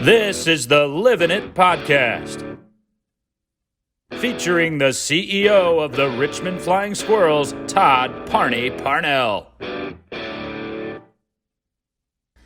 This is the Livin' It podcast, featuring the CEO of the Richmond Flying Squirrels, Todd Parnell.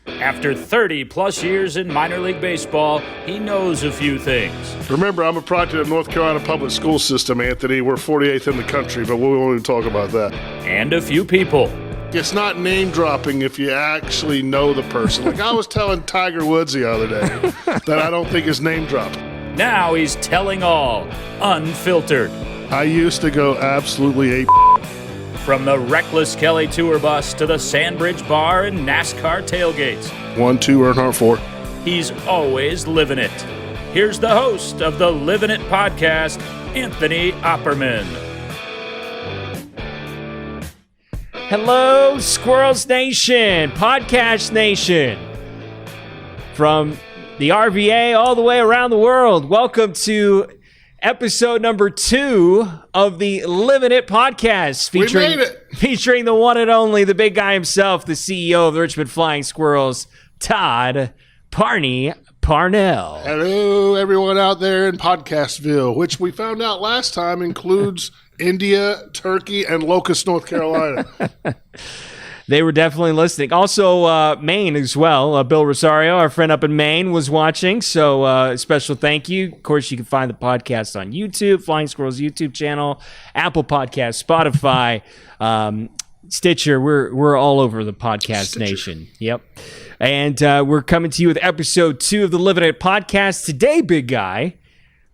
After 30-plus years in minor league baseball, he knows a few things. Remember, I'm a product of the North Carolina public school system, Anthony. We're 48th in the country, but we won't even talk about that. And a few people. It's not name-dropping if you actually know the person. Like I was telling Tiger Woods the other day that I don't think it's name-dropping. Now he's telling all, unfiltered. I used to go absolutely ape. From the Reckless Kelly tour bus to the Sandbridge Bar and NASCAR tailgates. 1, 2, Earnhardt 4. He's always living it. Here's the host of the Livin' It podcast, Anthony Opperman. Hello, Squirrels Nation, Podcast Nation. From the RVA all the way around the world, welcome to episode number 2 of the Livin' It podcast, featuring the one and only, the big guy himself, the CEO of the Richmond Flying Squirrels, Todd Parnell. Hello, everyone out there in Podcastville, which we found out last time includes India, Turkey, and Locust, North Carolina. They were definitely listening. Also, Maine as well. Bill Rosario, our friend up in Maine, was watching. So, special thank you. Of course, you can find the podcast on YouTube, Flying Squirrels YouTube channel, Apple Podcasts, Spotify, Stitcher. We're all over the podcast nation. Yep. And we're coming to you with episode 2 of the Livin' It podcast. Today, big guy,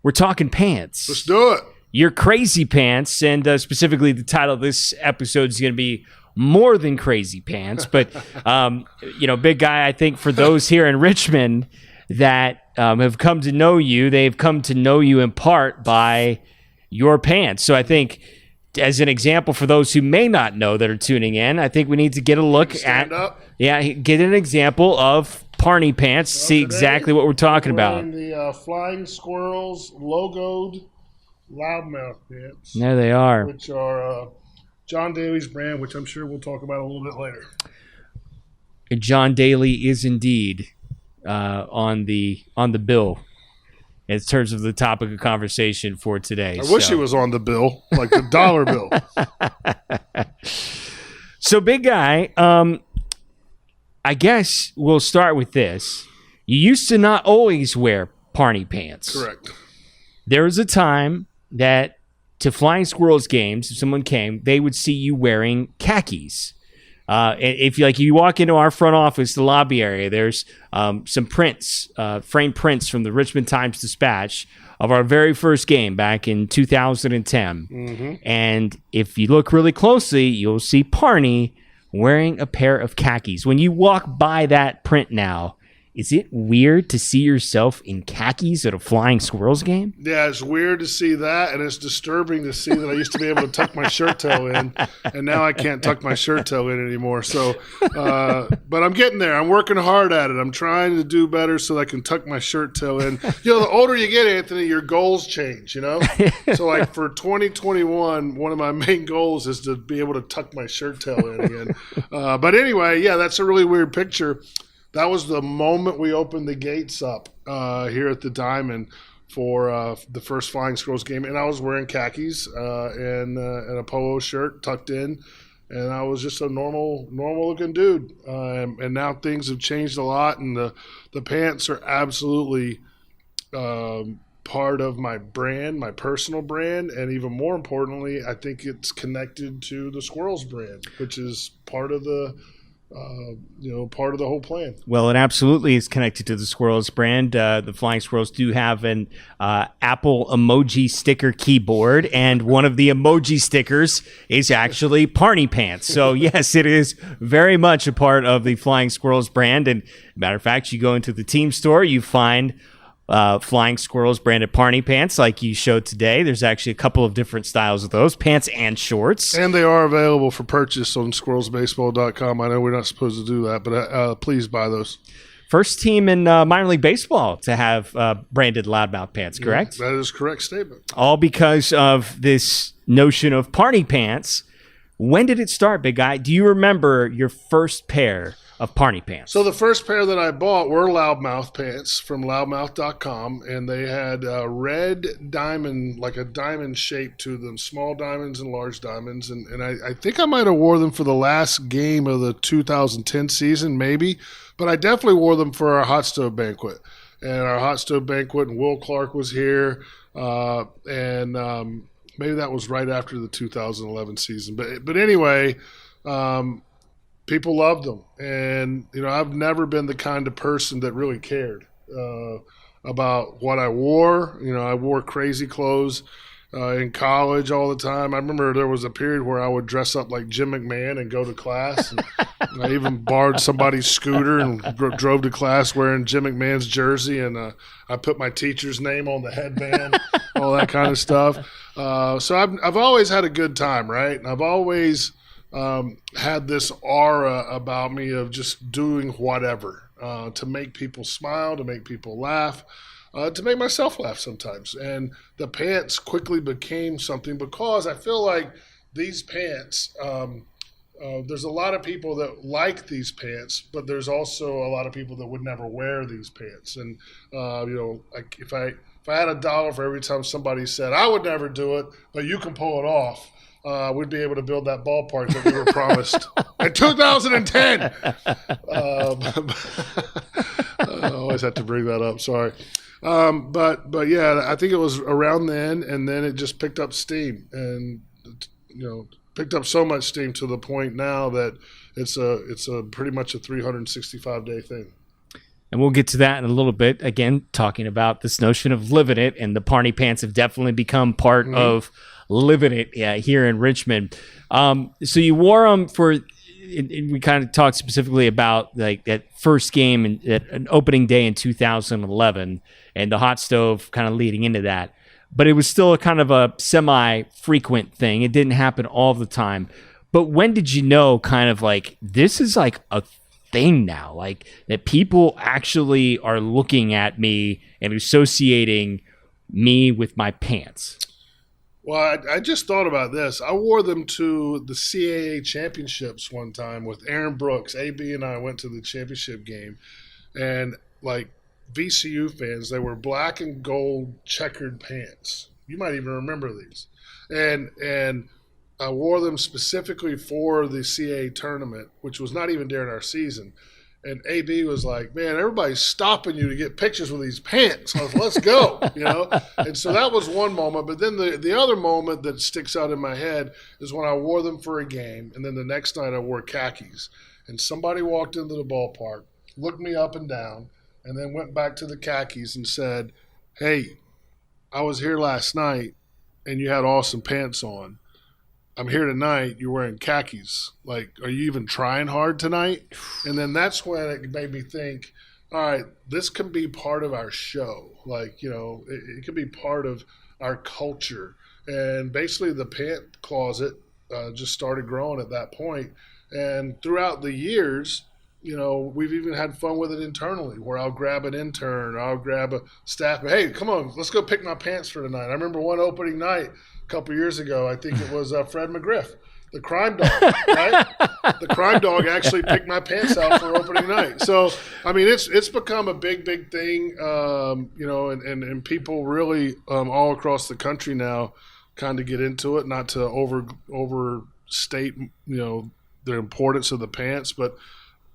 we're talking pants. Let's do it. Your crazy pants, and specifically the title of this episode is going to be More Than Crazy Pants. But, big guy, I think for those here in Richmond that have come to know you, they've come to know you in part by your pants. So I think as an example for those who may not know that are tuning in, I think we need to get a look get an example of Parney pants, see exactly what we're talking about. The Flying Squirrels logoed loudmouth pants. There they are. Which are John Daly's brand, which I'm sure we'll talk about a little bit later. John Daly is indeed on the bill in terms of the topic of conversation for today. I wish he was on the bill, like the dollar bill. So, big guy, I guess we'll start with this. You used to not always wear Parney pants. Correct. There was a time that to Flying Squirrels games, if someone came, they would see you wearing khakis. If you walk into our front office, the lobby area, there's some prints, framed prints from the Richmond Times-Dispatch of our very first game back in 2010. Mm-hmm. And if you look really closely, you'll see Parney wearing a pair of khakis. When you walk by that print now, is it weird to see yourself in khakis at a Flying Squirrels game? Yeah, it's weird to see that, and it's disturbing to see that I used to be able to tuck my shirt tail in, and now I can't tuck my shirt tail in anymore. So, but I'm getting there. I'm working hard at it. I'm trying to do better so that I can tuck my shirt tail in. The older you get, Anthony, your goals change, So, like, for 2021, one of my main goals is to be able to tuck my shirt tail in again. But anyway, yeah, that's a really weird picture. That was the moment we opened the gates up here at the Diamond for the first Flying Squirrels game, and I was wearing khakis and a polo shirt tucked in, and I was just a normal looking dude. And now things have changed a lot, and the pants are absolutely part of my brand, my personal brand, and even more importantly, I think it's connected to the Squirrels brand, which is part of the whole plan. Well, it absolutely is connected to the Squirrels brand. The Flying Squirrels do have an Apple emoji sticker keyboard, and one of the emoji stickers is actually Parney pants. So, yes, it is very much a part of the Flying Squirrels brand. And matter of fact, you go into the team store, you find Flying Squirrels branded Parney pants like you showed today. There's actually a couple of different styles of those, pants and shorts. And they are available for purchase on squirrelsbaseball.com. I know we're not supposed to do that, but please buy those. First team in minor league baseball to have branded loudmouth pants, correct? That is a correct statement. All because of this notion of Parney pants. When did it start, big guy? Do you remember your first pair of Parney pants? So the first pair that I bought were loudmouth pants from loudmouth.com, and they had a red diamond, like a diamond shape to them, small diamonds and large diamonds. And I think I might have wore them for the last game of the 2010 season, maybe. But I definitely wore them for our hot stove banquet. And our hot stove banquet, and Will Clark was here. Maybe that was right after the 2011 season. But anyway, people loved them. And, I've never been the kind of person that really cared about what I wore. I wore crazy clothes in college all the time. I remember there was a period where I would dress up like Jim McMahon and go to class. And I even borrowed somebody's scooter and drove to class wearing Jim McMahon's jersey. And I put my teacher's name on the headband, all that kind of stuff. So I've always had a good time, right? And I've always had this aura about me of just doing whatever to make people smile, to make people laugh, to make myself laugh sometimes. And the pants quickly became something because I feel like these pants, there's a lot of people that like these pants, but there's also a lot of people that would never wear these pants. And, like if I had $1 for every time somebody said, I would never do it, but you can pull it off, we'd be able to build that ballpark that we were promised in 2010. I always have to bring that up. Sorry. But yeah, I think it was around then, and then it just picked up steam, and picked up so much steam to the point now that it's a pretty much a 365-day thing. And we'll get to that in a little bit. Again, talking about this notion of living it, and the Parney pants have definitely become part of living it here in Richmond. So you wore them for. We kind of talked specifically about like that first game and an opening day in 2011, and the hot stove kind of leading into that. But it was still a kind of a semi-frequent thing. It didn't happen all the time. But when did you know kind of like this is like a thing now, like that people actually are looking at me and associating me with my pants? Well, I just thought about this. I wore them to the CAA championships one time with Aaron Brooks. AB and I went to the championship game, and like VCU fans, they were black and gold checkered pants. You might even remember these. And I wore them specifically for the CAA tournament, which was not even during our season. And AB was like, man, everybody's stopping you to get pictures with these pants. Let's go, And so that was one moment. But then the other moment that sticks out in my head is when I wore them for a game, and then the next night I wore khakis. And somebody walked into the ballpark, looked me up and down, and then went back to the khakis and said, hey, I was here last night, and you had awesome pants on. I'm here tonight, you're wearing khakis. Like, are you even trying hard tonight? And then that's when it made me think, all right, this can be part of our show. Like, it can be part of our culture. And basically the pant closet just started growing at that point. And throughout the years, we've even had fun with it internally, where I'll grab an intern, I'll grab a staff, hey, come on, let's go pick my pants for tonight. I remember one opening night a couple years ago, I think it was Fred McGriff, the crime dog, right? The crime dog actually picked my pants out for opening night. So, I mean, it's become a big thing, and people really all across the country now kind of get into it, not to overstate, the importance of the pants, but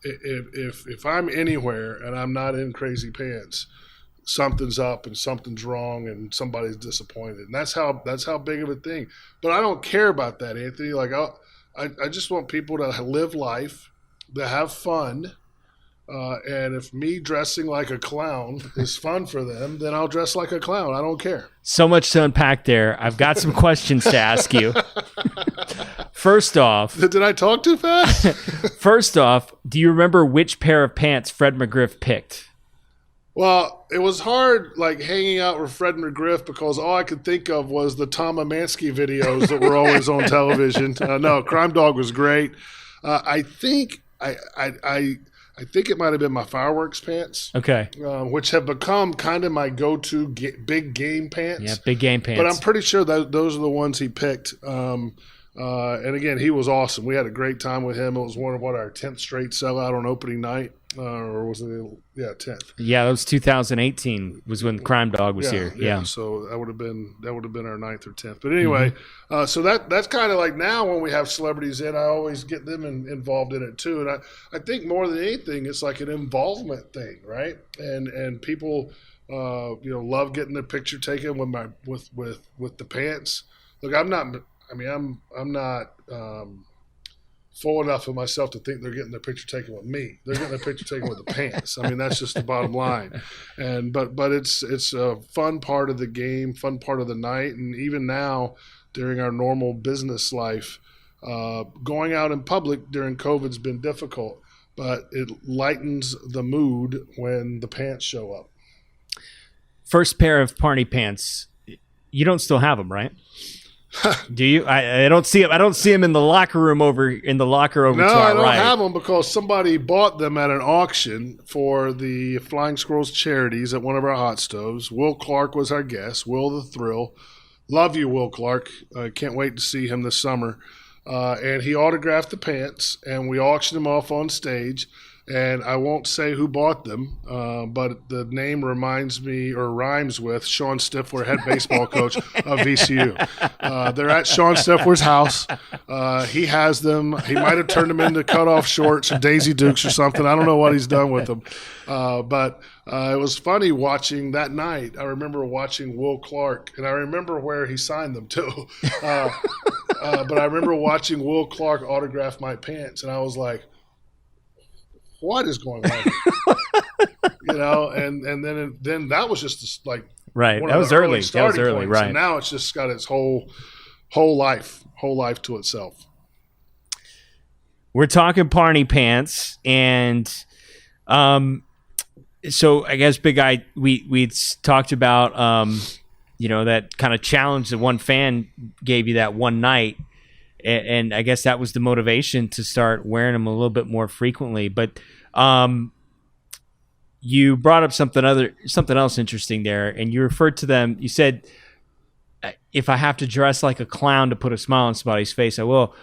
if I'm anywhere and I'm not in crazy pants, something's up and something's wrong and somebody's disappointed. And that's how big of a thing. But I don't care about that, Anthony. Like I just want people to live life, to have fun. And if me dressing like a clown is fun for them, then I'll dress like a clown. I don't care. So much to unpack there. I've got some questions to ask you. First off, did I talk too fast? First off, do you remember which pair of pants Fred McGriff picked? Well, it was hard, like, hanging out with Fred McGriff because all I could think of was the Tom Amansky videos that were always on television. No, Crime Dog was great. I think it might have been my fireworks pants. Okay. Which have become kind of my go-to big game pants. Yeah, big game pants. But I'm pretty sure that those are the ones he picked. And again, he was awesome. We had a great time with him. It was one of our 10th straight sellout on opening night, or was it? Yeah, 10th. Yeah, that was 2018 was when Crime Dog was here. Yeah. So that would have been our 9th or 10th. But anyway, so that's kind of like now when we have celebrities in, I always get them involved in it too. And I think more than anything, it's like an involvement thing, right? And people, love getting their picture taken with the pants. Look, I'm not full enough of myself to think they're getting their picture taken with me. They're getting their picture taken with the pants. I mean, that's just the bottom line. And but it's a fun part of the game, fun part of the night, and even now during our normal business life, going out in public during COVID's been difficult, but it lightens the mood when the pants show up. First pair of Parney pants. You don't still have them, right? Do you? I don't see him. I don't see him in the locker room over to our right. No, I don't have them because somebody bought them at an auction for the Flying Squirrels charities at one of our hot stoves. Will Clark was our guest. Will the Thrill. Love you, Will Clark. Can't wait to see him this summer. And he autographed the pants, and we auctioned them off on stage. And I won't say who bought them, but the name reminds me or rhymes with Sean Stifler, head baseball coach of VCU. They're at Sean Stifler's house. He has them. He might have turned them into cutoff shorts or Daisy Dukes or something. I don't know what he's done with them. But it was funny watching that night. I remember watching Will Clark, and I remember where he signed them too. But I remember watching Will Clark autograph my pants, and I was like, what is going on? And then that was just like right. That was early. That was early, right? And now it's just got its whole life to itself. We're talking Parney pants, and so I guess Big Eye, we talked about that kind of challenge that one fan gave you that one night. And I guess that was the motivation to start wearing them a little bit more frequently. But you brought up something else interesting there, and you referred to them. You said, "If I have to dress like a clown to put a smile on somebody's face, I will."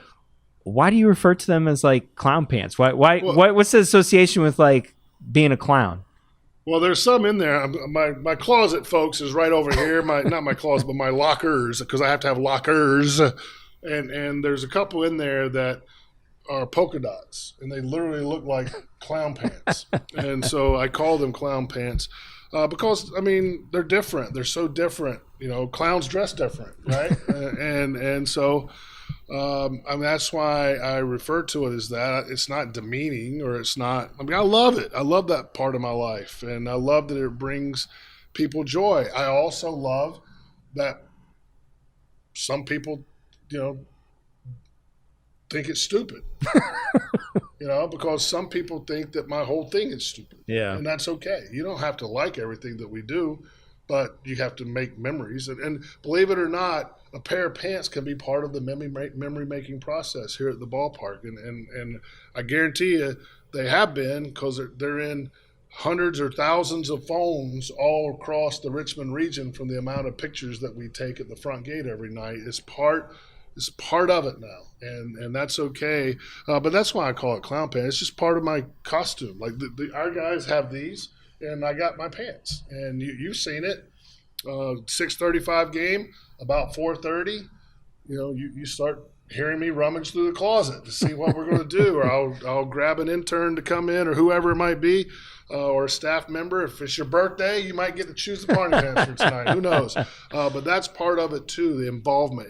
Why do you refer to them as like clown pants? Why? What's the association with like being a clown? Well, there's some in there. My closet, folks, is right over here. Not my closet, but my lockers, because I have to have lockers. And there's a couple in there that are polka dots, and they literally look like clown pants. And so I call them clown pants because, I mean, they're different. They're so different. Clowns dress different, right? and so that's why I refer to it as that. It's not demeaning, or it's not. I mean, I love it. I love that part of my life, and I love that it brings people joy. I also love that some people think it's stupid, because some people think that my whole thing is stupid. Yeah. And that's okay. You don't have to like everything that we do, but you have to make memories. And believe it or not, a pair of pants can be part of the memory making process here at the ballpark. And I guarantee you they have been, because they're in hundreds or thousands of phones all across the Richmond region from the amount of pictures that we take at the front gate every night. It's part of it now, and that's okay. But that's why I call it clown pants. It's just part of my costume. Like our guys have these, and I got my pants. And you've seen it. 6:35 game, about 4:30. You start hearing me rummage through the closet to see what we're going to do, or I'll grab an intern to come in, or whoever it might be. Or a staff member. If it's your birthday, you might get to choose the Parney pants for tonight. Who knows? But that's part of it too, the involvement,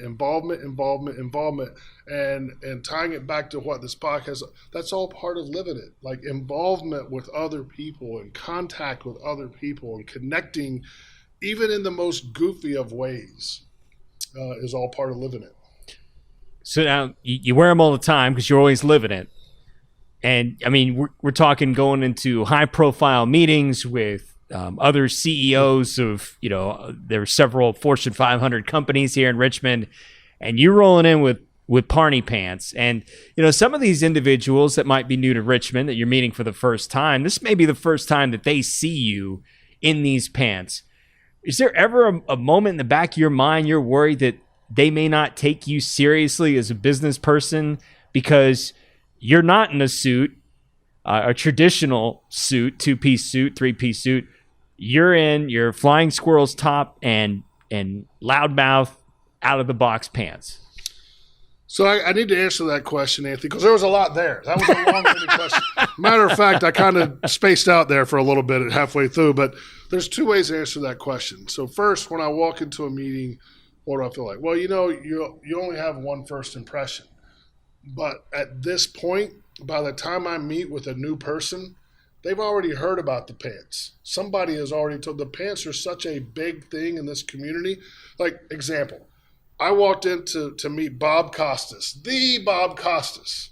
and tying it back to what this podcast, that's all part of living it. Like involvement with other people and contact with other people and connecting, even in the most goofy of ways, is all part of living it. So now you wear them all the time because you're always living it. And I mean, we're talking going into high-profile meetings with other CEOs of, there are several Fortune 500 companies here in Richmond, and you're rolling in with Parney pants. And some of these individuals that might be new to Richmond that you're meeting for the first time, this may be the first time that they see you in these pants. Is there ever a moment in the back of your mind you're worried that they may not take you seriously as a business person because you're not in a suit, a traditional suit, 2-piece suit, 3-piece suit. You're in your Flying Squirrels top and loudmouth out of the box pants. So I need to answer that question, Anthony, because there was a lot there. That was a long-winded question. Matter of fact, I kind of spaced out there for a little bit halfway through, but there's two ways to answer that question. So first, when I walk into a meeting, what do I feel like? Well, you only have one first impression. But at this point, by the time I meet with a new person, they've already heard about the pants. Somebody has already told. The pants are such a big thing in this community. Like, example, I walked in to meet Bob Costas, the Bob Costas,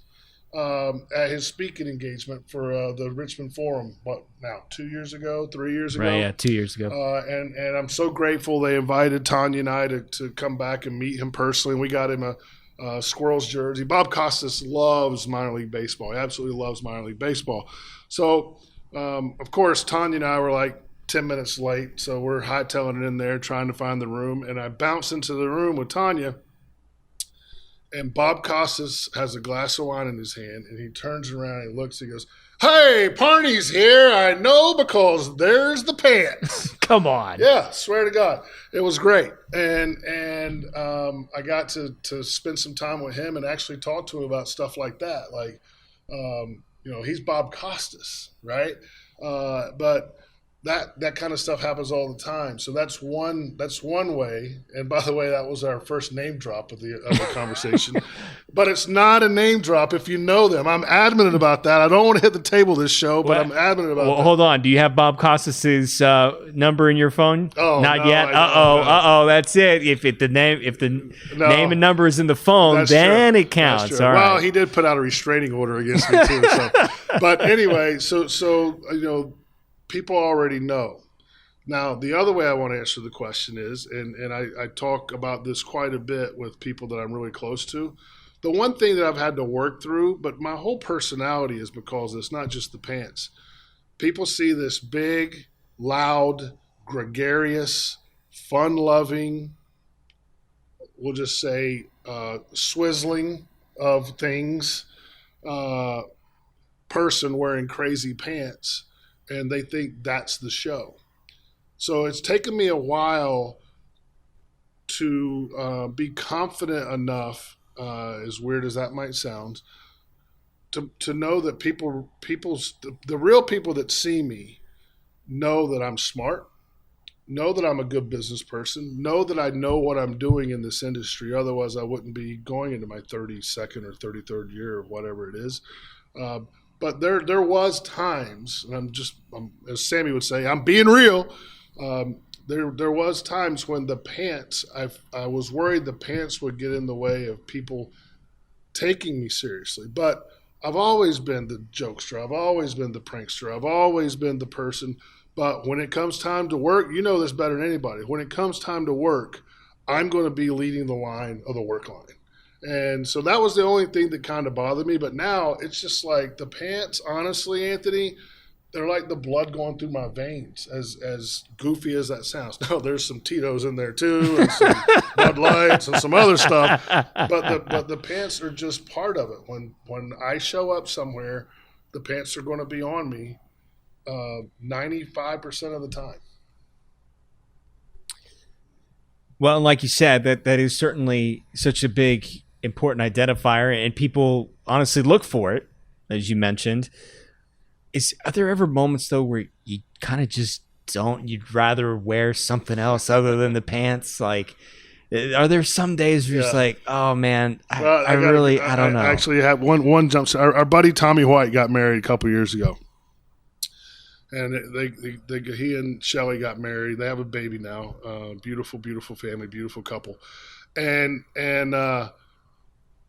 at his speaking engagement for the Richmond Forum, 3 years ago? Right, yeah, 2 years ago. And I'm so grateful they invited Tanya and I to come back and meet him personally. And we got him a Squirrels jersey. Bob Costas loves minor league baseball. He absolutely loves minor league baseball. So, of course, Tanya and I were like 10 minutes late, so we're hightailing it in there trying to find the room. And I bounce into the room with Tanya, and Bob Costas has a glass of wine in his hand, and he turns around and he looks, he goes, "Hey, Parney's here. I know because there's the pants." Come on. Yeah, swear to God. It was great. And I got to spend some time with him and actually talk to him about stuff like that. Like, he's Bob Costas, right? But that kind of stuff happens all the time. So that's one way. And by the way, that was our first name drop of the conversation. But it's not a name drop if you know them. I'm adamant about that. I don't want to hit the table this show, but I'm adamant about that. Hold on. Do you have Bob Costas's number in your phone? Oh, not no, yet. Uh-oh. That's it. If the name and number is in the phone, then it counts. All right. Well, he did put out a restraining order against me too. But anyway, so people already know. Now, the other way I want to answer the question is, and I talk about this quite a bit with people that I'm really close to, the one thing that I've had to work through, but my whole personality is because it's not just the pants. People see this big, loud, gregarious, fun-loving, we'll just say swizzling of things, person wearing crazy pants, and they think that's the show. So it's taken me a while to be confident enough, as weird as that might sound, to know that the real people that see me know that I'm smart, know that I'm a good business person, know that I know what I'm doing in this industry. Otherwise, I wouldn't be going into my 32nd or 33rd year or whatever it is. But there was times, and I'm as Sammy would say, I'm being real. There was times when the pants, I was worried the pants would get in the way of people taking me seriously. But I've always been the jokester. I've always been the prankster. I've always been the person. But when it comes time to work, you know this better than anybody. When it comes time to work, I'm going to be leading the line of the work line. And so that was the only thing that kind of bothered me. But now it's just like the pants, honestly, Anthony, they're like the blood going through my veins, as goofy as that sounds. Now, there's some Tito's in there too, and some Bud Lights and some other stuff. But the pants are just part of it. When I show up somewhere, the pants are going to be on me 95% of the time. Well, like you said, that is certainly such a big, important identifier, and people honestly look for it, as you mentioned. Are there ever moments, though, where you kind of just you'd rather wear something else other than the pants? Like, are there some days where you're just like, oh, man, I don't know. I actually have one jump. Our buddy Tommy White got married a couple years ago. And he and Shelly got married. They have a baby now. Beautiful, beautiful family, beautiful couple. And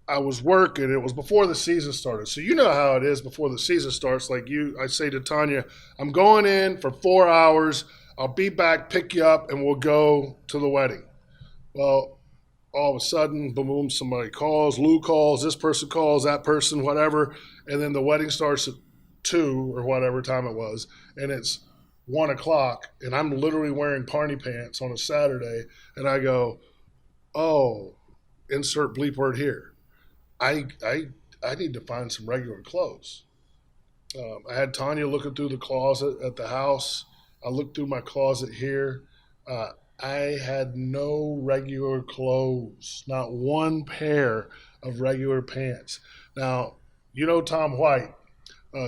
I was working. It was before the season started. So you know how it is before the season starts. Like I say to Tanya, I'm going in for 4 hours. I'll be back, pick you up, and we'll go to the wedding. Well, all of a sudden, boom, boom, somebody calls, Lou calls, this person calls, that person, whatever. And then the wedding starts at 2 or whatever time it was, and it's 1 o'clock, and I'm literally wearing Parney pants on a Saturday, and I go, oh, insert bleep word here. I need to find some regular clothes. I had Tanya looking through the closet at the house. I looked through my closet here. I had no regular clothes, not one pair of regular pants. Now, you know Tom White.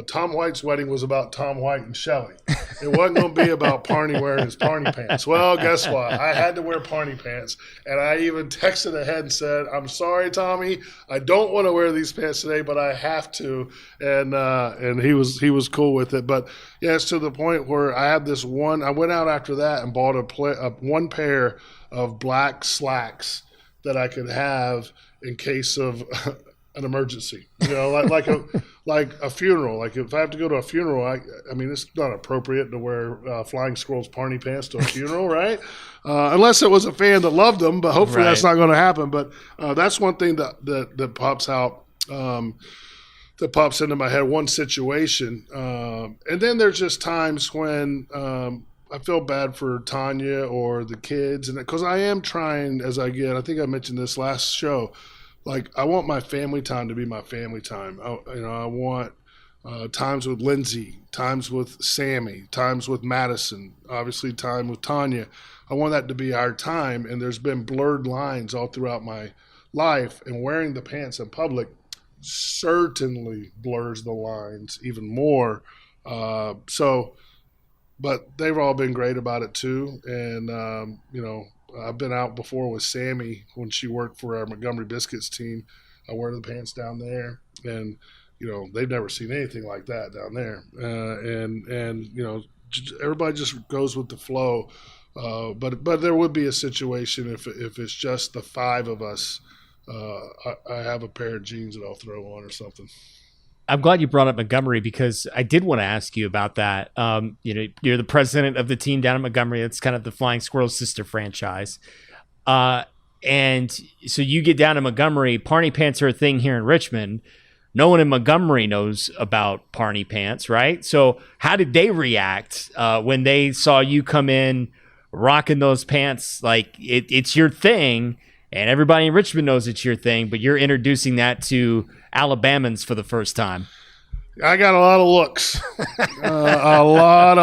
Tom White's wedding was about Tom White and Shelley. It wasn't going to be about Parney wearing his Parney pants. Well, guess what? I had to wear Parney pants, and I even texted ahead and said, "I'm sorry, Tommy. I don't want to wear these pants today, but I have to." And he was cool with it. But yeah, it's to the point where I had this one. I went out after that and bought one pair of black slacks that I could have in case of an emergency, like a funeral. Like if I have to go to a funeral, I mean, it's not appropriate to wear Flying Squirrels Parney pants to a funeral, right? Unless it was a fan that loved them, but hopefully that's not going to happen. But that's one thing that pops out, that pops into my head, one situation. And then there's just times when I feel bad for Tanya or the kids, and because I am trying I think I mentioned this last show, like I want my family time to be my family time. I want times with Lindsay, times with Sammy, times with Madison, obviously time with Tanya. I want that to be our time, and there's been blurred lines all throughout my life, and wearing the pants in public certainly blurs the lines even more. But they've all been great about it too, and I've been out before with Sammy when she worked for our Montgomery Biscuits team. I wear the pants down there, and they've never seen anything like that down there. Everybody just goes with the flow. But there would be a situation if it's just the five of us. I have a pair of jeans that I'll throw on or something. I'm glad you brought up Montgomery because I did want to ask you about that. You're the president of the team down at Montgomery. That's kind of the Flying Squirrels sister franchise. And so you get down to Montgomery. Parney pants are a thing here in Richmond. No one in Montgomery knows about Parney pants, right? So how did they react when they saw you come in rocking those pants? Like it's your thing, and everybody in Richmond knows it's your thing, but you're introducing that to Alabamans for the first time. I got a lot of looks, a lot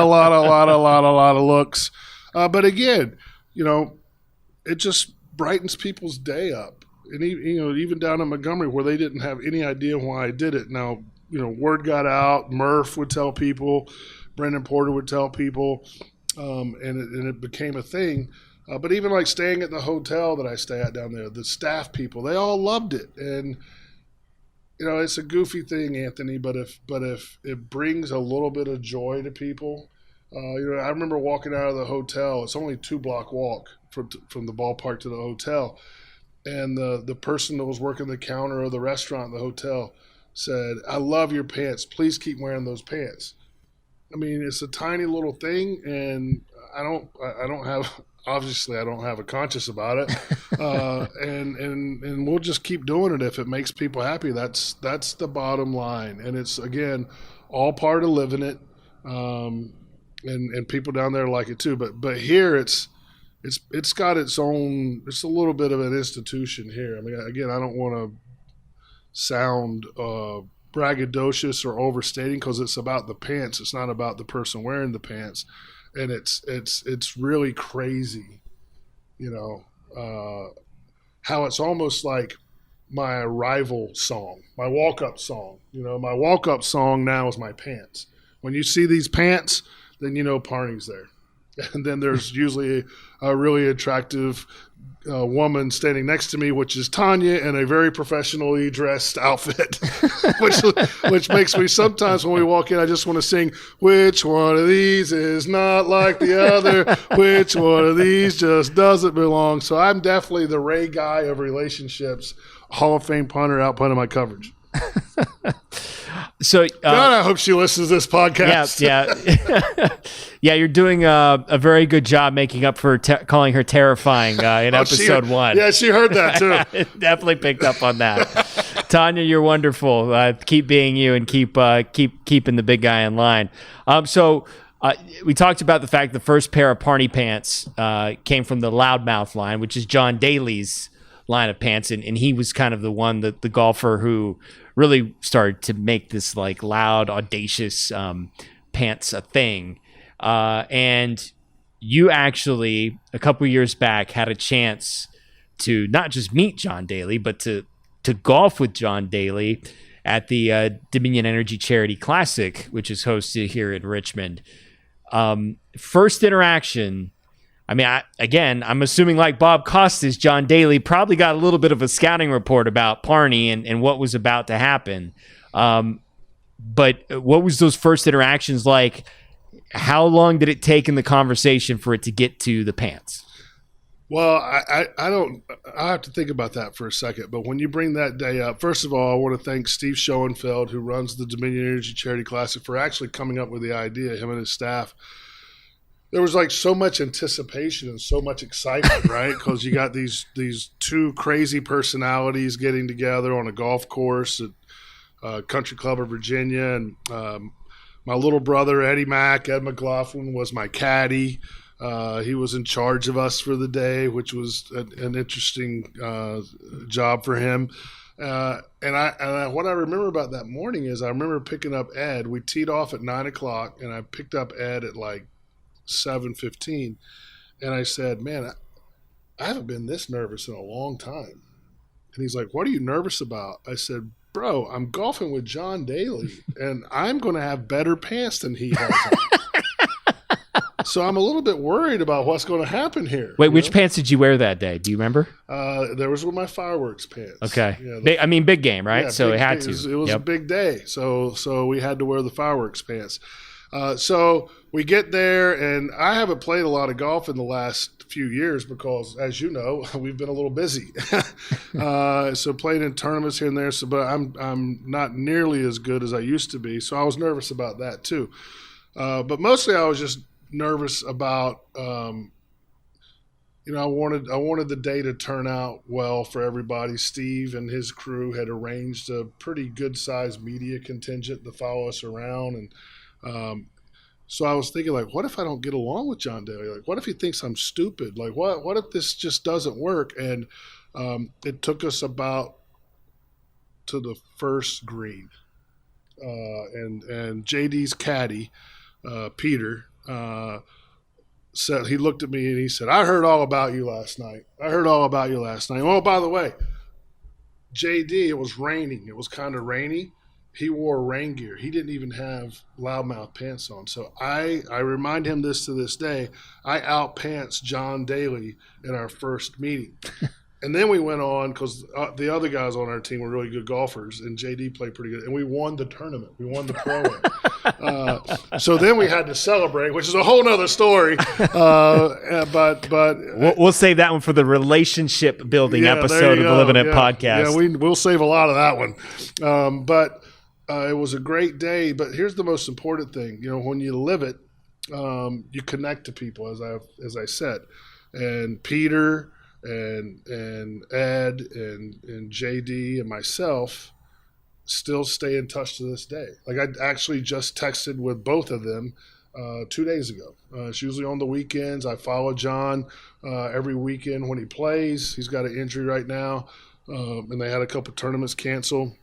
of looks. But again, it just brightens people's day up. And even down in Montgomery where they didn't have any idea why I did it. Now, word got out. Murph would tell people, Brendan Porter would tell people, and it became a thing. But even like staying at the hotel that I stay at down there, the staff people, they all loved it. And it's a goofy thing, Anthony, but if it brings a little bit of joy to people, I remember walking out of the hotel. It's only a 2-block walk from the ballpark to the hotel, and the person that was working the counter of the restaurant in the hotel said, "I love your pants. Please keep wearing those pants." I mean, it's a tiny little thing, and I don't have a conscience about it, and we'll just keep doing it if it makes people happy. That's the bottom line, and it's again all part of living it, and people down there like it too. But here it's got its own. It's a little bit of an institution here. I mean, again, I don't want to sound braggadocious or overstating because it's about the pants. It's not about the person wearing the pants. And it's really crazy, how it's almost like my arrival song, my walk-up song. My walk-up song now is my pants. When you see these pants, then Parney's there. And then there's usually a really attractive woman standing next to me, which is Tanya, in a very professionally dressed outfit, which makes me sometimes when we walk in, I just want to sing, "Which one of these is not like the other? Which one of these just doesn't belong?" So I'm definitely the Ray Guy of relationships, Hall of Fame punter out punting my coverage. So God, I hope she listens to this podcast. Yeah, you're doing a very good job making up for calling her terrifying in episode 1. Yeah, she heard that too. Definitely picked up on that. Tanya, you're wonderful. Keep being you and keep keeping the big guy in line. So we talked about the fact the first pair of Parney pants came from the Loudmouth line, which is John Daly's line of pants, and he was kind of the one, the golfer who really started to make this like loud, audacious pants a thing. And you actually, a couple years back, had a chance to not just meet John Daly, but to golf with John Daly at the Dominion Energy Charity Classic, which is hosted here in Richmond. First interaction, I mean, I'm assuming like Bob Costas, John Daly probably got a little bit of a scouting report about Parney and what was about to happen. But what was those first interactions like? How long did it take in the conversation for it to get to the pants? Well, I have to think about that for a second. But when you bring that day up, first of all, I want to thank Steve Schoenfeld, who runs the Dominion Energy Charity Classic, for actually coming up with the idea, him and his staff. There was like so much anticipation and so much excitement, right? Because you got these two crazy personalities getting together on a golf course at Country Club of Virginia. And my little brother, Ed McLaughlin, was my caddy. He was in charge of us for the day, which was an interesting job for him. And what I remember about that morning is I remember picking up Ed. We teed off at 9 o'clock, and I picked up Ed at like 7:15. And I said, man, I haven't been this nervous in a long time. And he's like, what are you nervous about? I said, bro, I'm golfing with John Daly, and I'm going to have better pants than he has on. So I'm a little bit worried about what's going to happen here. Wait, which pants did you wear that day? Do you remember? There was my fireworks pants. Okay. Yeah, big game, right? Yeah, so it had to. It was a big day. So we had to wear the fireworks pants. So we get there, and I haven't played a lot of golf in the last few years because, as you know, we've been a little busy. So playing in tournaments here and there. But I'm not nearly as good as I used to be. So I was nervous about that too. But mostly I was just nervous about, I wanted the day to turn out well for everybody. Steve and his crew had arranged a pretty good sized media contingent to follow us around. And so I was thinking, like, what if I don't get along with John Daly? Like, what if he thinks I'm stupid? Like, what if this just doesn't work? And it took us about to the first green. And JD's caddy, Peter, said, he looked at me and he said, I heard all about you last night. Oh, by the way, JD, it was raining. It was kind of rainy. He wore rain gear. He didn't even have loudmouth pants on. So I remind him this to this day. I outpants John Daly in our first meeting. And then we went on because the other guys on our team were really good golfers, and JD played pretty good. And we won the tournament. We won the pro-am. So then we had to celebrate, which is a whole other story. But we'll save that one for the relationship building episode of the Livin It podcast. Yeah, we'll save a lot of that one. But it was a great day. But here's the most important thing. When you live it, you connect to people, as I said. And Peter and Ed and JD and myself still stay in touch to this day. Like, I actually just texted with both of them 2 days ago. It's usually on the weekends. I follow John every weekend when he plays. He's got an injury right now, and they had a couple tournaments cancel.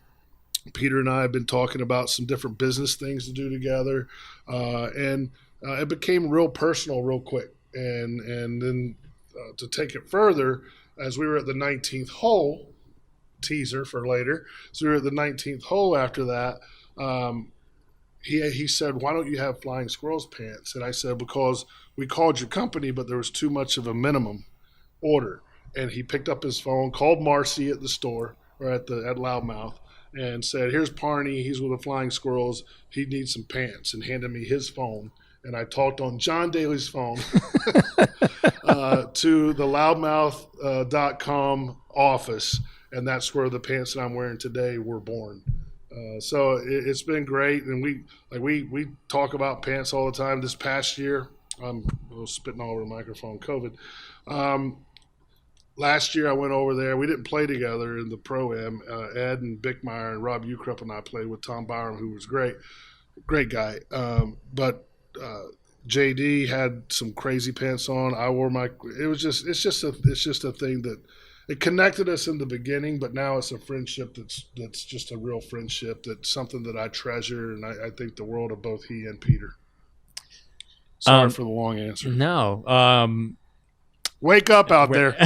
Peter and I have been talking about some different business things to do together, and it became real personal real quick. And then to take it further, as we were at the 19th hole, teaser for later, so we were at the 19th hole after that, he said, why don't you have Flying Squirrels pants? And I said, because we called your company, but there was too much of a minimum order. And he picked up his phone, called Marcy at the store, or at Loudmouth, and said, here's Parney, he's with the Flying Squirrels, he needs some pants, and handed me his phone. And I talked on John Daly's phone to the loudmouth.com office, and that's where the pants that I'm wearing today were born. So it's been great, and we talk about pants all the time. This past year, I'm spitting all over the microphone, COVID. Last year I went over there. We didn't play together in the Pro-Am. Ed and Bickmeyer and Rob Ukrup and I played with Tom Byram, who was great guy. But JD had some crazy pants on. I wore it's just a thing that it connected us in the beginning, but now it's a friendship that's just a real friendship. That's something that I treasure, and I think the world of both he and Peter. Sorry for the long answer. No. Wake up out there.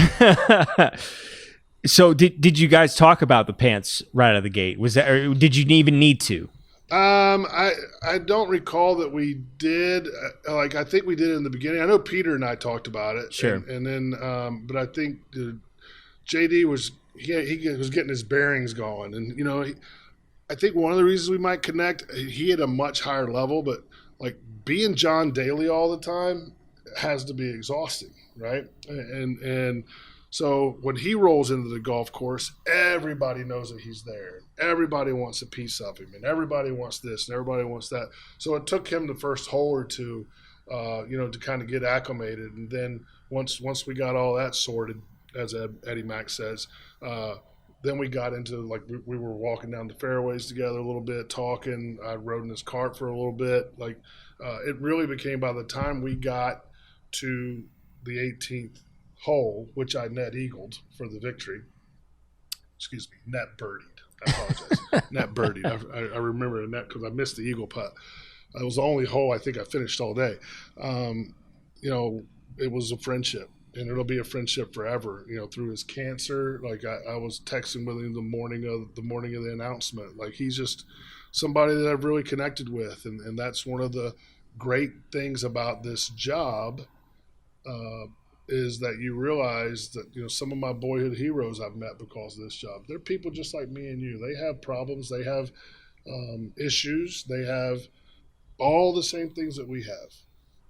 So did you guys talk about the pants right out of the gate? Was that, or did you even need to? I don't recall that we did. Like, I think we did it in the beginning. I know Peter and I talked about it. Sure. And then, but I think JD was he was getting his bearings going, and I think one of the reasons we might connect. He had a much higher level, but like being John Daly all the time has to be exhausting, right? And so when he rolls into the golf course, everybody knows that he's there. Everybody wants a piece of him, and everybody wants this, and everybody wants that. So it took him the first hole or two, to kind of get acclimated. And then once we got all that sorted, as Eddie Mack says, then we got into, like, we were walking down the fairways together a little bit, talking. I rode in his cart for a little bit. Like, it really became, by the time we got to the 18th hole, which I net eagled for the victory. Excuse me, net birdied. I apologize. Net birdied. I remember the net because I missed the eagle putt. It was the only hole I think I finished all day. It was a friendship, and it'll be a friendship forever. Through his cancer, like I was texting with him the morning of the announcement. Like, he's just somebody that I've really connected with, and that's one of the great things about this job. Is that you realize that some of my boyhood heroes I've met because of this job. They're people just like me and you. They have problems. They have issues. They have all the same things that we have.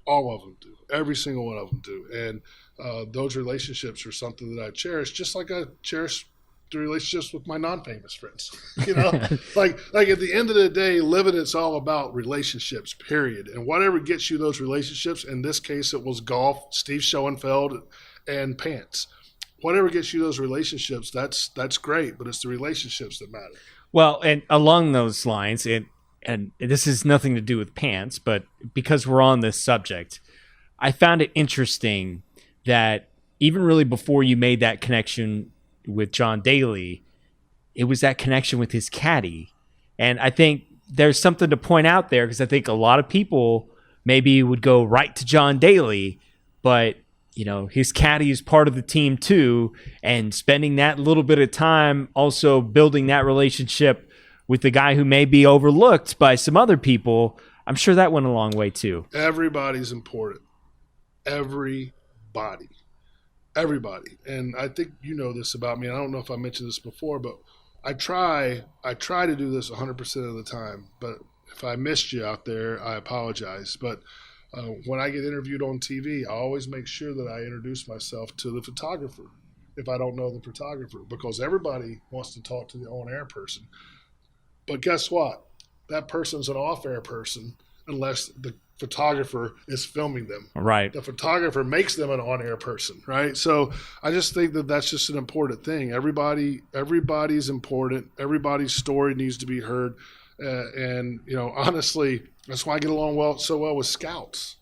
All of them do. Every single one of them do. And those relationships are something that I cherish, just like I cherish the relationships with my non-famous friends. like at the end of the day, living, it's all about relationships, period. And whatever gets you those relationships, in this case it was golf, Steve Schoenfeld, and pants. Whatever gets you those relationships, that's great, but it's the relationships that matter. Well, and along those lines, and this has nothing to do with pants, but because we're on this subject, I found it interesting that even really before you made that connection with John Daly, it was that connection with his caddy. And I think there's something to point out there, because I think a lot of people maybe would go right to John Daly, but his caddy is part of the team too, and spending that little bit of time also building that relationship with the guy who may be overlooked by some other people, I'm sure that went a long way too. Everybody's important. Everybody. And I think you know this about me. I don't know if I mentioned this before, but I try to do this 100% of the time. But if I missed you out there, I apologize. But when I get interviewed on TV, I always make sure that I introduce myself to the photographer if I don't know the photographer, because everybody wants to talk to the on-air person. But guess what? That person's an off-air person unless the photographer is filming them. Right. The photographer makes them an on-air person, right? So I just think that that's just an important thing. Everybody's important. Everybody's story needs to be heard. And honestly, that's why I get along so well with scouts,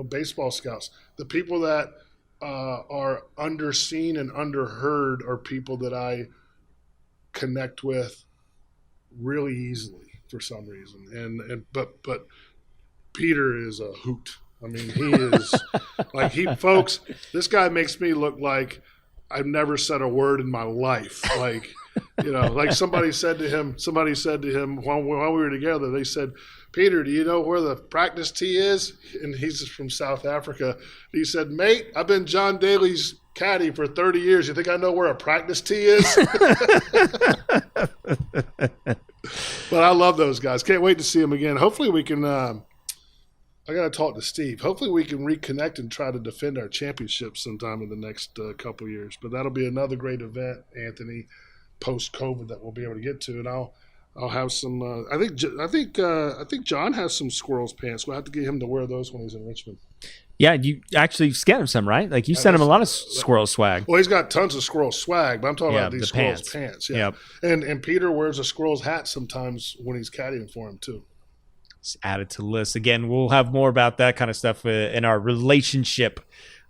baseball scouts. The people that are underseen and underheard are people that I connect with really easily for some reason. But Peter is a hoot. I mean, he is folks, this guy makes me look like I've never said a word in my life. Like, like somebody said to him while we were together, they said, "Peter, do you know where the practice tee is?" And he's from South Africa. He said, "Mate, I've been John Daly's caddy for 30 years. You think I know where a practice tee is?" But I love those guys. Can't wait to see them again. Hopefully we can I got to talk to Steve. Hopefully we can reconnect and try to defend our championship sometime in the next couple of years. But that'll be another great event, Anthony, post-COVID, that we'll be able to get to. And I'll have some. I think John has some Squirrels pants. We'll have to get him to wear those when he's in Richmond. Yeah, you actually sent him some, right? Like, you sent him a lot of Squirrel swag. Well, he's got tons of Squirrel swag, but I'm talking about these Squirrels pants. Yeah. Yep. And Peter wears a Squirrels hat sometimes when he's caddying for him too. It's added to the list. Again, we'll have more about that kind of stuff in our relationship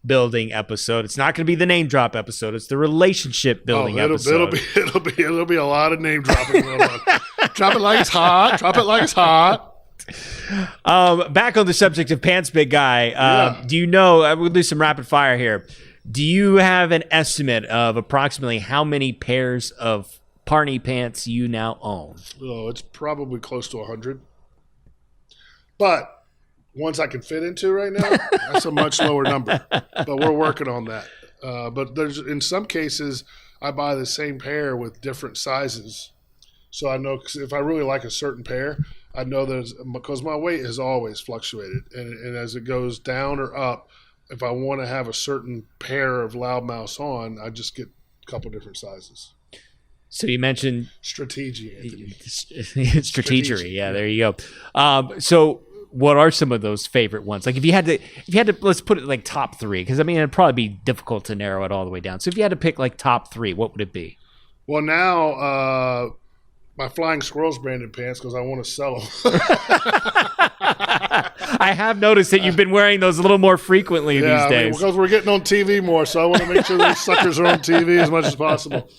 building episode. It's not going to be the name drop episode. It's the relationship building episode. It'll be a lot of name dropping going on. Drop it like it's hot. Drop it like it's hot. Back on the subject of pants, big guy. Do you know? We'll do some rapid fire here. Do you have an estimate of approximately how many pairs of Parney pants you now own? Oh, it's probably close to 100. But ones I can fit into right now, that's a much lower number. But we're working on that. But there's in some cases, I buy the same pair with different sizes. So I know if I really like a certain pair, I know because my weight has always fluctuated. And as it goes down or up, if I want to have a certain pair of loudmouths on, I just get a couple different sizes. So you mentioned strategy. Strategery. Yeah, there you go. So what are some of those favorite ones? Like if you had to, let's put it like top three, because I mean it'd probably be difficult to narrow it all the way down. So if you had to pick like top three, what would it be? Well, now my Flying Squirrels branded pants, because I want to sell them. I have noticed that you've been wearing those a little more frequently these days. Because we're getting on TV more, so I want to make sure those suckers are on TV as much as possible.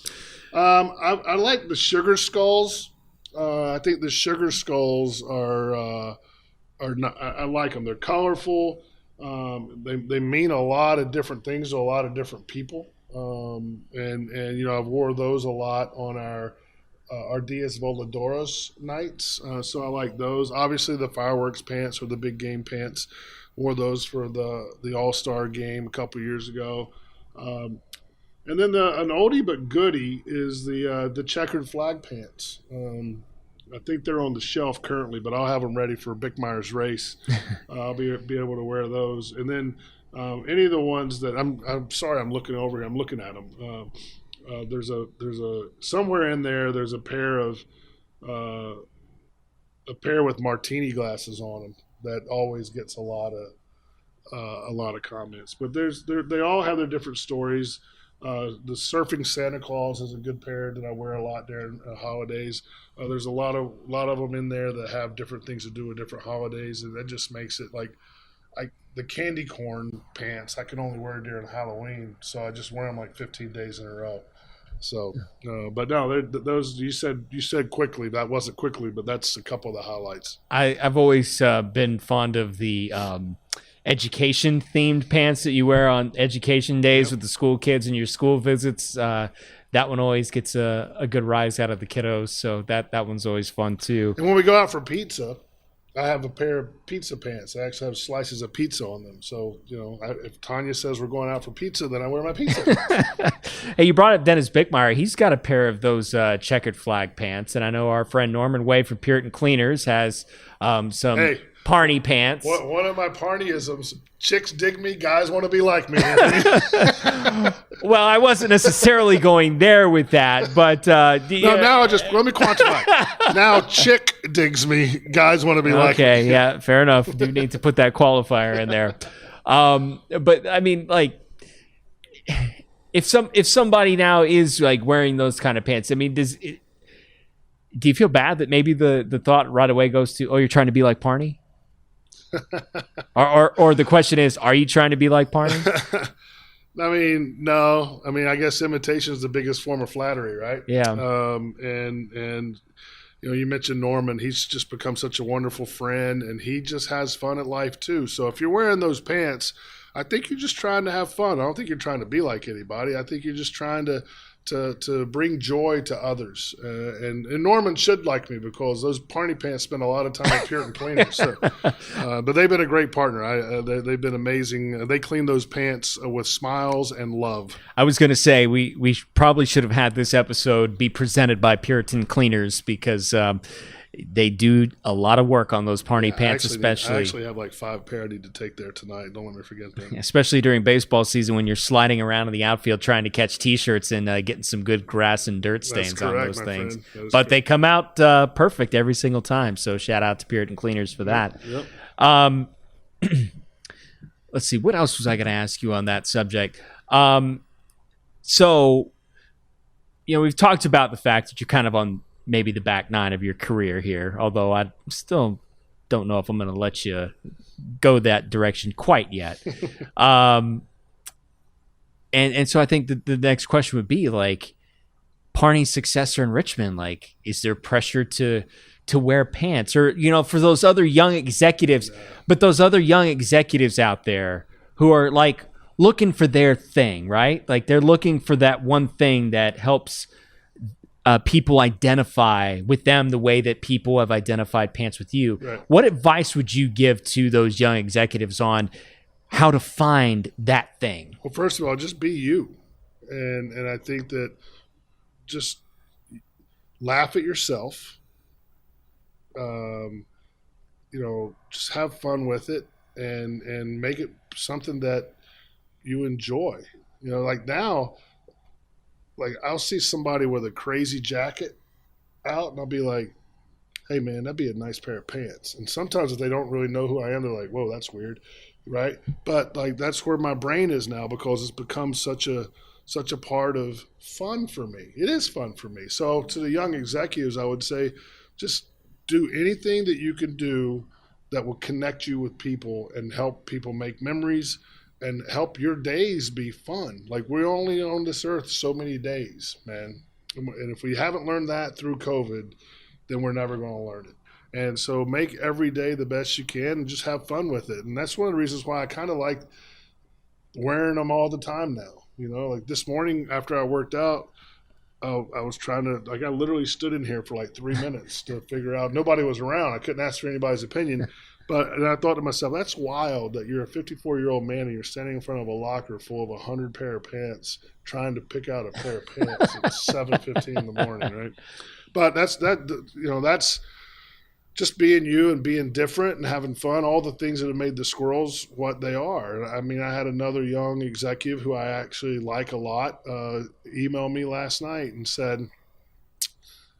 I like the sugar skulls. I think the sugar skulls are not. I like them. They're colorful. They mean a lot of different things to a lot of different people. And I've wore those a lot on our Dias Voladoras nights. So I like those. Obviously, the fireworks pants or the big game pants. Wore those for the All-Star game a couple years ago. And then an oldie but goodie is the checkered flag pants. I think they're on the shelf currently, but I'll have them ready for Bickmeyer's race. I'll be able to wear those. And then any of the ones that I'm sorry, I'm looking over here. I'm looking at them. There's a somewhere in there. There's a pair with martini glasses on them that always gets a lot of comments. But they all have their different stories. The surfing Santa Claus is a good pair that I wear a lot during holidays. There's a lot of them in there that have different things to do with different holidays, and that just makes it like the candy corn pants I can only wear during Halloween, so I just wear them like 15 days in a row. So, but no, those you said quickly. That wasn't quickly, but that's a couple of the highlights. I've always been fond of the education themed pants that you wear on education days with the school kids and your school visits. That one always gets a good rise out of the kiddos, so that one's always fun too. And when we go out for pizza, I have a pair of pizza pants. I actually have slices of pizza on them. So, if Tanya says we're going out for pizza, then I wear my pizza. Hey, you brought up Dennis Bickmeyer. He's got a pair of those checkered flag pants, and I know our friend Norman Wade from Puritan Cleaners has some Parney pants. One of my Parneyisms: chicks dig me, guys want to be like me. Well, I wasn't necessarily going there with that, but now let me quantify. Now, chick digs me, guys want to be like me. Okay, yeah, fair enough. Do need to put that qualifier in there. But I mean, like, if somebody now is like wearing those kind of pants, I mean, do you feel bad that maybe the thought right away goes to, oh, you're trying to be like Parney? or the question is, are you trying to be like Parney? I mean, no. I mean, I guess imitation is the biggest form of flattery, right? Yeah. And you mentioned Norman. He's just become such a wonderful friend, and he just has fun at life too. So if you're wearing those pants, I think you're just trying to have fun. I don't think you're trying to be like anybody. I think you're just trying to bring joy to others. And Norman should like me, because those Parney pants spend a lot of time at Puritan Cleaners. So, but they've been a great partner. They've been amazing. They clean those pants with smiles and love. I was going to say we probably should have had this episode be presented by Puritan Cleaners, because they do a lot of work on those Parney pants, especially. I actually have like 5 pair I need to take there tonight. Don't let me forget that. Especially during baseball season, when you're sliding around in the outfield trying to catch T-shirts and getting some good grass and dirt stains on those things. But they come out perfect every single time. So shout out to Puritan Cleaners for that. Yep. Let's see. What else was I going to ask you on that subject? So, we've talked about the fact that you're kind of on maybe the back nine of your career here, although I still don't know if I'm going to let you go that direction quite yet. And so I think the next question would be like, Parney's successor in Richmond, like, is there pressure to wear pants? Or, for those other young executives, but those other young executives out there who are like looking for their thing, right? Like they're looking for that one thing that helps people identify with them the way that people have identified pants with you. Right. What advice would you give to those young executives on how to find that thing? Well, first of all, just be you. And I think that just laugh at yourself, just have fun with it and make it something that you enjoy. Like now, like I'll see somebody with a crazy jacket out and I'll be like, hey man, that'd be a nice pair of pants. And sometimes if they don't really know who I am, they're like, whoa, that's weird. Right. But like, that's where my brain is now because it's become such a part of fun for me. It is fun for me. So to the young executives, I would say just do anything that you can do that will connect you with people and help people make memories and help your days be fun. Like we're only on this earth so many days, man. And if we haven't learned that through COVID, then we're never going to learn it. And so make every day the best you can and just have fun with it. And that's one of the reasons why I kind of like wearing them all the time now. Like this morning after I worked out, I was trying to, like I literally stood in here for like 3 minutes to figure out, nobody was around. I couldn't ask for anybody's opinion. And I thought to myself, that's wild that you're a 54-year-old man and you're standing in front of a locker full of 100 pair of pants trying to pick out a pair of pants at 7:15 in the morning, right? But that's just being you and being different and having fun, all the things that have made the Squirrels what they are. I mean, I had another young executive who I actually like a lot email me last night and said,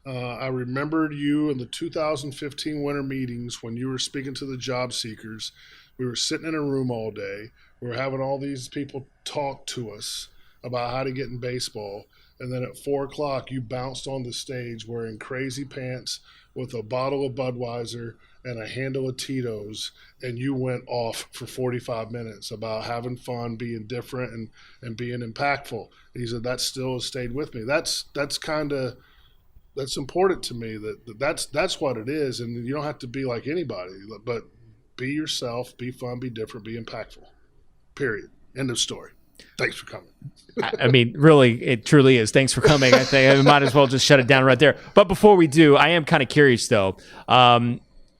I remembered you in the 2015 winter meetings when you were speaking to the job seekers. We were sitting in a room all day. We were having all these people talk to us about how to get in baseball. And then at 4 o'clock, you bounced on the stage wearing crazy pants with a bottle of Budweiser and a handle of Tito's, and you went off for 45 minutes about having fun, being different, and being impactful. And he said, that still has stayed with me. That's important to me, that's what it is. And you don't have to be like anybody, but be yourself, be fun, be different, be impactful, period. End of story. Thanks for coming. I mean, really, it truly is. Thanks for coming. I think I might as well just shut it down right there. But before we do, I am kind of curious though.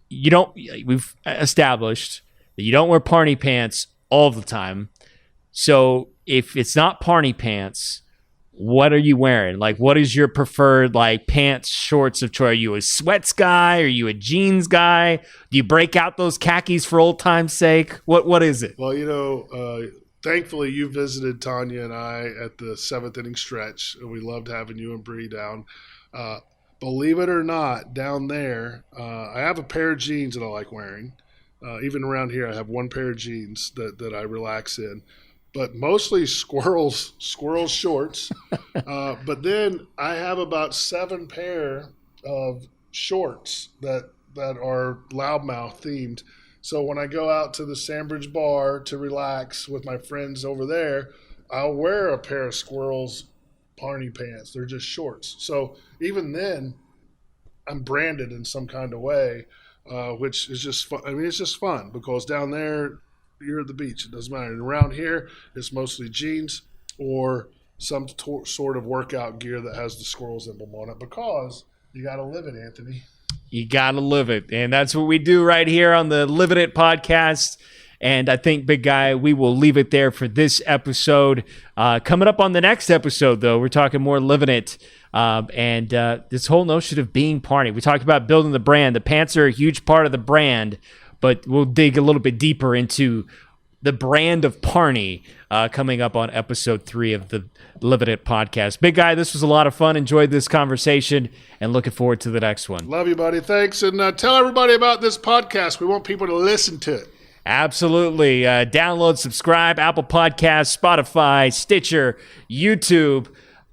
We've established that you don't wear Parney pants all the time. So if it's not Parney pants, what are you wearing? Like, what is your preferred like pants, shorts of choice? Are you a sweats guy? Are you a jeans guy? Do you break out those khakis for old time's sake? What is it? Well, thankfully, you visited Tanya and I at the 7th inning stretch, and we loved having you and Bree down. Believe it or not, down there, I have a pair of jeans that I like wearing. Even around here, I have one pair of jeans that I relax in. But mostly Squirrels shorts. But then I have about 7 pair of shorts that are loudmouth themed. So when I go out to the Sandbridge bar to relax with my friends over there, I'll wear a pair of Squirrels Parney pants. They're just shorts. So even then, I'm branded in some kind of way, which is just fun. I mean, it's just fun because down there, you're at the beach. It doesn't matter. And around here, it's mostly jeans or some sort of workout gear that has the Squirrels emblem on it because you got to live it, Anthony. You got to live it. And that's what we do right here on the Livin' It podcast. And I think, Big Guy, we will leave it there for this episode. Coming up on the next episode, though, we're talking more Livin' It. And this whole notion of being Parney. We talked about building the brand. The pants are a huge part of the brand, but we'll dig a little bit deeper into the brand of Parney coming up on episode 3 of the Livin' It podcast. Big Guy, this was a lot of fun. Enjoyed this conversation and looking forward to the next one. Love you, buddy. Thanks. And tell everybody about this podcast. We want people to listen to it. Absolutely. Download, subscribe, Apple Podcasts, Spotify, Stitcher, YouTube.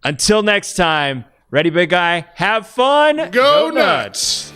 Until next time, ready, Big Guy? Have fun. Go nuts.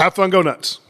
Have fun, go nuts.